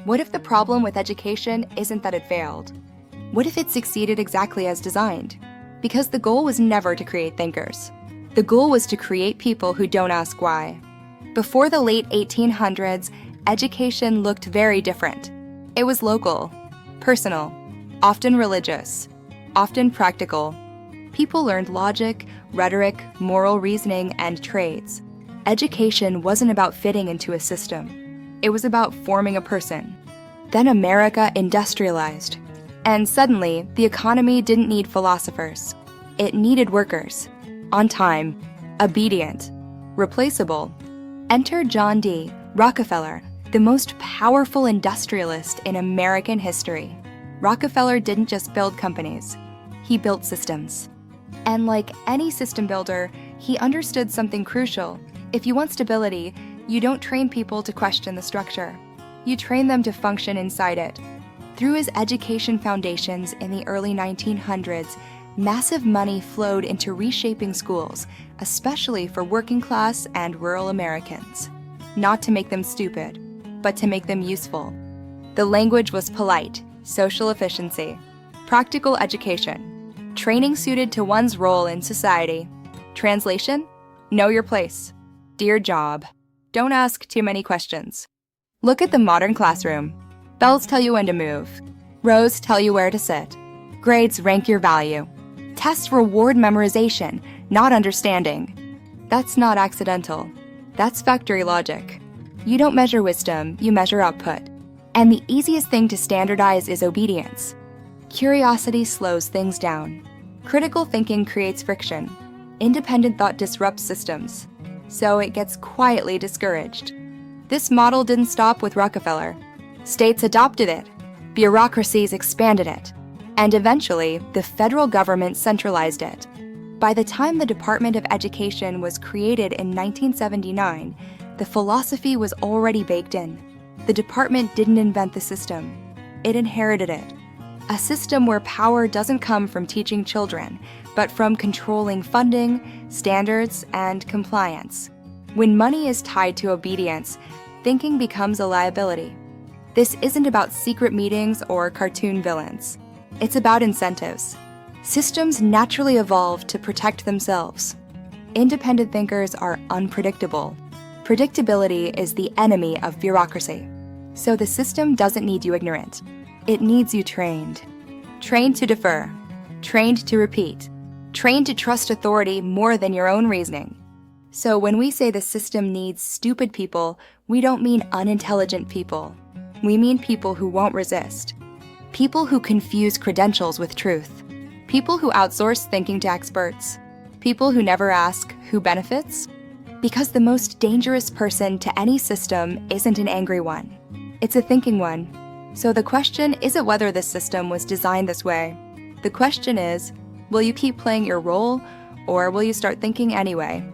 What if the problem with education isn't that it failed? What if it succeeded exactly as designed? Because the goal was never to create thinkers. The goal was to create people who don't ask why. Before the late 1800s, education looked very different. It was local, personal, often religious, often practical. People learned logic, rhetoric, moral reasoning, and trades. Education wasn't about fitting into a system. It was about forming a person. Then America industrialized. And suddenly, the economy didn't need philosophers. It needed workers. On time, obedient, replaceable. Enter John D. Rockefeller, the most powerful industrialist in American history. Rockefeller didn't just build companies. He built systems. And like any system builder, he understood something crucial. If you want stability, you don't train people to question the structure. You train them to function inside it. Through his education foundations in the early 1900s, massive money flowed into reshaping schools, especially for working class and rural Americans. Not to make them stupid, but to make them useful. The language was polite, social efficiency, practical education, training suited to one's role in society. Translation? Know your place. Do your job. Don't ask too many questions. Look at the modern classroom. Bells tell you when to move. Rows tell you where to sit. Grades rank your value. Tests reward memorization, not understanding. That's not accidental. That's factory logic. You don't measure wisdom, you measure output. And the easiest thing to standardize is obedience. Curiosity slows things down. Critical thinking creates friction. Independent thought disrupts systems. So it gets quietly discouraged. This model didn't stop with Rockefeller. States adopted it. Bureaucracies expanded it. And eventually, the federal government centralized it. By the time the Department of Education was created in 1979, the philosophy was already baked in. The department didn't invent the system. It inherited it. A system where power doesn't come from teaching children, but from controlling funding, standards, and compliance. When money is tied to obedience, thinking becomes a liability. This isn't about secret meetings or cartoon villains. It's about incentives. Systems naturally evolve to protect themselves. Independent thinkers are unpredictable. Predictability is the enemy of bureaucracy. So the system doesn't need you ignorant. It needs you trained. Trained to defer. Trained to repeat. Trained to trust authority more than your own reasoning. So when we say the system needs stupid people, we don't mean unintelligent people. We mean people who won't resist. People who confuse credentials with truth. People who outsource thinking to experts. People who never ask who benefits. Because the most dangerous person to any system isn't an angry one. It's a thinking one. So the question isn't whether this system was designed this way. The question is, will you keep playing your role, or will you start thinking anyway?